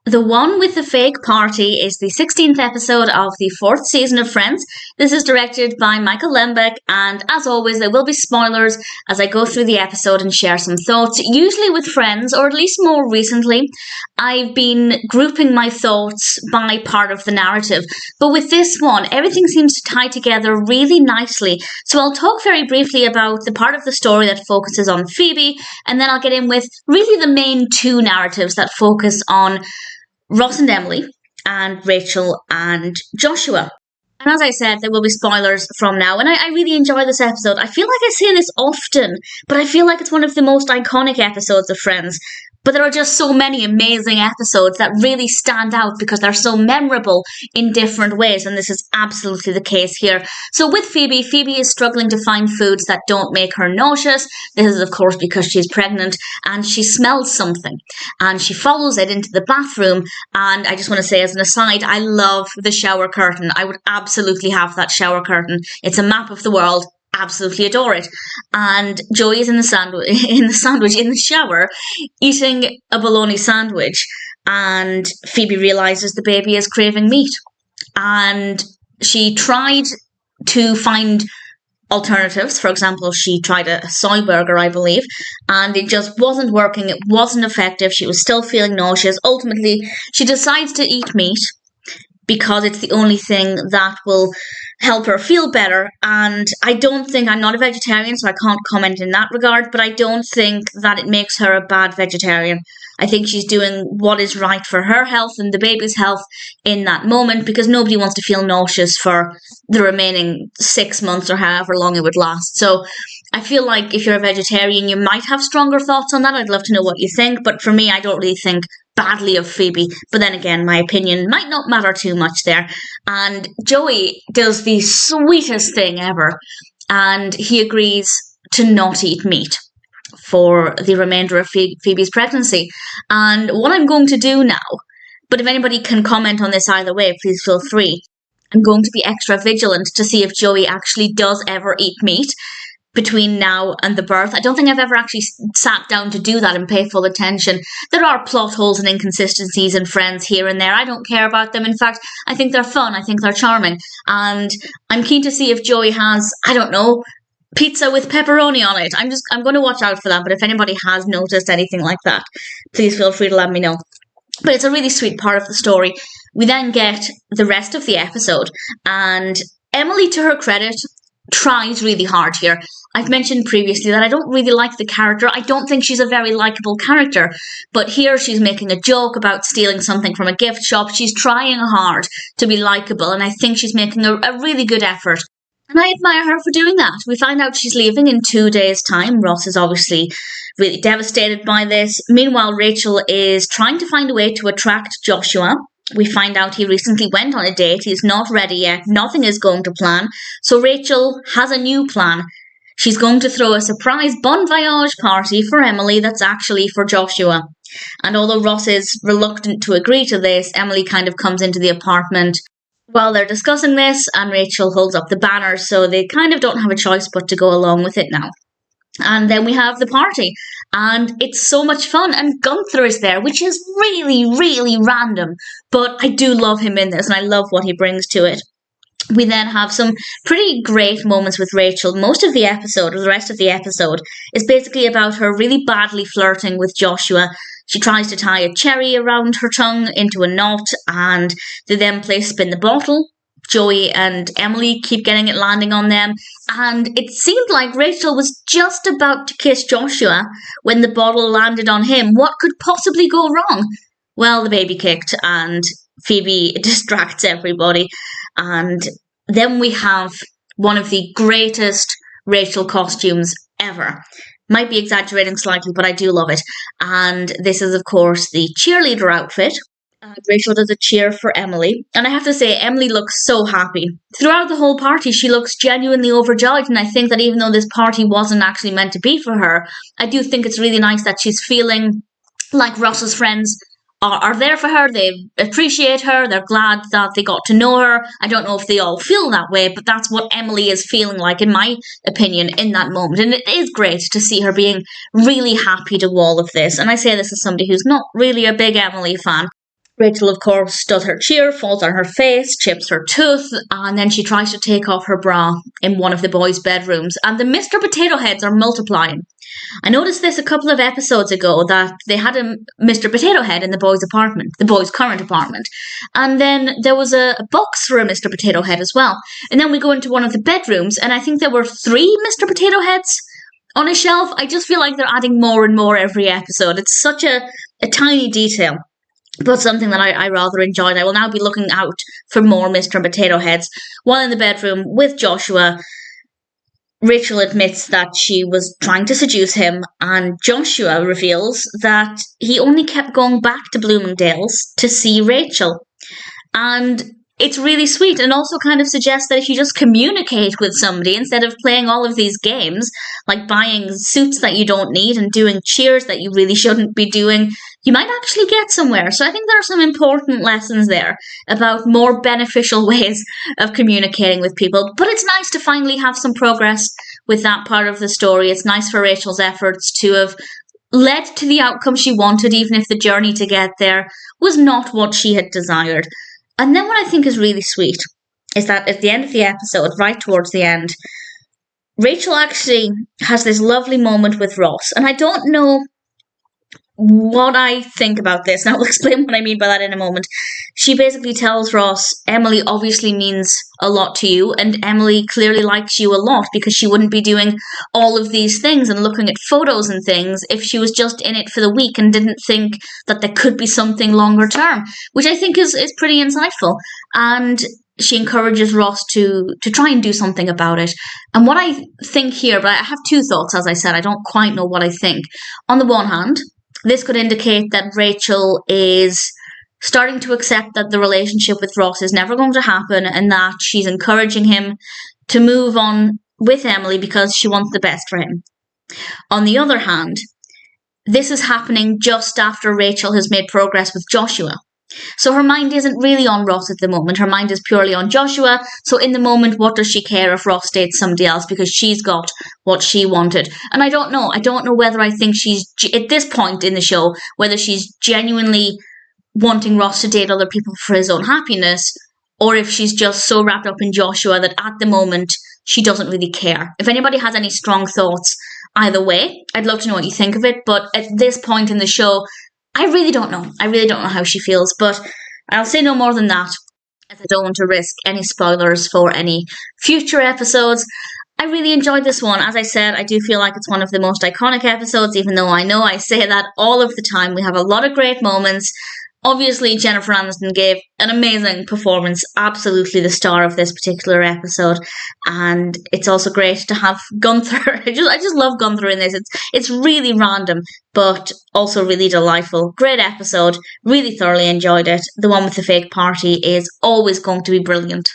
The one with the fake party is the 16th episode of the 4th season of Friends. This is directed by Michael Lembeck, and as always, there will be spoilers as I go through the episode and share some thoughts. Usually with Friends, or at least more recently, I've been grouping my thoughts by part of the narrative. But with this one, everything seems to tie together really nicely. So I'll talk very briefly about the part of the story that focuses on Phoebe, and then I'll get in with really the main two narratives that focus on Ross and Emily, and Rachel and Joshua. And as I said, there will be spoilers from now, and I really enjoy this episode. I feel like I say this often, but I feel like it's one of the most iconic episodes of Friends. But there are just so many amazing episodes that really stand out because they're so memorable in different ways, and this is absolutely the case here. So with Phoebe, Phoebe is struggling to find foods that don't make her nauseous. This is, of course, because she's pregnant, and she smells something, and she follows it into the bathroom. And I just want to say as an aside, I love the shower curtain. I would absolutely have that shower curtain. It's a map of the world. Absolutely adore it. And Joey is in the shower, eating a bologna sandwich, and Phoebe realizes the baby is craving meat. And she tried to find alternatives. For example, she tried a soy burger, I believe, and it just wasn't working. It wasn't effective. She was still feeling nauseous. Ultimately, she decides to eat meat because it's the only thing that will help her feel better. And I'm not a vegetarian, so I can't comment in that regard, but I don't think that it makes her a bad vegetarian. I think she's doing what is right for her health and the baby's health in that moment, because nobody wants to feel nauseous for the remaining 6 months or however long it would last. So I feel like if you're a vegetarian, you might have stronger thoughts on that. I'd love to know what you think, but for me, I don't really think badly of Phoebe. But then again, my opinion might not matter too much there. And Joey does the sweetest thing ever, and he agrees to not eat meat for the remainder of Phoebe's pregnancy. And what I'm going to do now, but if anybody can comment on this either way, please feel free. I'm going to be extra vigilant to see if Joey actually does ever eat meat between now and the birth. I don't think I've ever actually sat down to do that and pay full attention. There are plot holes and inconsistencies in Friends here and there. I don't care about them. In fact, I think they're fun. I think they're charming. And I'm keen to see if Joey has, I don't know, pizza with pepperoni on it. I'm going to watch out for that. But if anybody has noticed anything like that, please feel free to let me know. But it's a really sweet part of the story. We then get the rest of the episode, and Emily, to her credit, tries really hard here. I've mentioned previously that I don't really like the character. I don't think she's a very likable character. But here she's making a joke about stealing something from a gift shop. She's trying hard to be likable, and I think she's making a really good effort. And I admire her for doing that. We find out she's leaving in 2 days' time. Ross is obviously really devastated by this. Meanwhile, Rachel is trying to find a way to attract Joshua. We find out he recently went on a date. He's not ready yet. Nothing is going to plan. So Rachel has a new plan. She's going to throw a surprise bon voyage party for Emily that's actually for Joshua. And although Ross is reluctant to agree to this, Emily kind of comes into the apartment while they're discussing this, and Rachel holds up the banner, so they kind of don't have a choice but to go along with it now. And then we have the party, and it's so much fun, and Gunther is there, which is really, really random, but I do love him in this, and I love what he brings to it. We then have some pretty great moments with Rachel. Most of the episode, or the rest of the episode, is basically about her really badly flirting with Joshua. She tries to tie a cherry around her tongue into a knot, and they then play spin the bottle. Joey and Emily keep getting it landing on them, and it seemed like Rachel was just about to kiss Joshua when the bottle landed on him. What could possibly go wrong? Well, the baby kicked, and Phoebe distracts everybody, and then we have one of the greatest Rachel costumes ever. Might be exaggerating slightly, but I do love it. And this is, of course, the cheerleader outfit. Rachel does a cheer for Emily. And I have to say, Emily looks so happy. Throughout the whole party, she looks genuinely overjoyed. And I think that even though this party wasn't actually meant to be for her, I do think it's really nice that she's feeling like Ross's friends are there for her. They appreciate her. They're glad that they got to know her. I don't know if they all feel that way, but that's what Emily is feeling like, in my opinion, in that moment. And it is great to see her being really happy to all of this. And I say this as somebody who's not really a big Emily fan. Rachel, of course, does her cheer, falls on her face, chips her tooth, and then she tries to take off her bra in one of the boys' bedrooms, and the Mr. Potato Heads are multiplying. I noticed this a couple of episodes ago, that they had a Mr. Potato Head in the boys' apartment, the boys' current apartment, and then there was a box for a Mr. Potato Head as well. And then we go into one of the bedrooms, and I think there were 3 Mr. Potato Heads on a shelf. I just feel like they're adding more and more every episode. It's such a tiny detail, but something that I rather enjoyed. I will now be looking out for more Mr. Potato Heads. While in the bedroom with Joshua, Rachel admits that she was trying to seduce him, and Joshua reveals that he only kept going back to Bloomingdale's to see Rachel. And it's really sweet, and also kind of suggests that if you just communicate with somebody instead of playing all of these games, like buying suits that you don't need and doing cheers that you really shouldn't be doing, you might actually get somewhere. So I think there are some important lessons there about more beneficial ways of communicating with people. But it's nice to finally have some progress with that part of the story. It's nice for Rachel's efforts to have led to the outcome she wanted, even if the journey to get there was not what she had desired. And then what I think is really sweet is that at the end of the episode, right towards the end, Rachel actually has this lovely moment with Ross. And I don't know what I think about this, and I'll explain what I mean by that in a moment. She basically tells Ross, Emily obviously means a lot to you, and Emily clearly likes you a lot, because she wouldn't be doing all of these things and looking at photos and things if she was just in it for the week and didn't think that there could be something longer term, which I think is pretty insightful. And she encourages Ross to try and do something about it. And what I think here, but I have 2 thoughts, as I said, I don't quite know what I think. On the one hand, this could indicate that Rachel is starting to accept that the relationship with Ross is never going to happen, and that she's encouraging him to move on with Emily because she wants the best for him. On the other hand, this is happening just after Rachel has made progress with Joshua. So her mind isn't really on Ross at the moment. Her mind is purely on Joshua. So in the moment, what does she care if Ross dates somebody else, because she's got what she wanted? And I don't know. I don't know whether I think she's, at this point in the show, whether she's genuinely wanting Ross to date other people for his own happiness, or if she's just so wrapped up in Joshua that at the moment she doesn't really care. If anybody has any strong thoughts either way, I'd love to know what you think of it. But at this point in the show, I really don't know. I really don't know how she feels, but I'll say no more than that, as I don't want to risk any spoilers for any future episodes. I really enjoyed this one. As I said, I do feel like it's one of the most iconic episodes, even though I know I say that all of the time. We have a lot of great moments. Obviously, Jennifer Aniston gave an amazing performance, absolutely the star of this particular episode. And it's also great to have Gunther. I just love Gunther in this. It's really random, but also really delightful. Great episode. Really thoroughly enjoyed it. The one with the fake party is always going to be brilliant.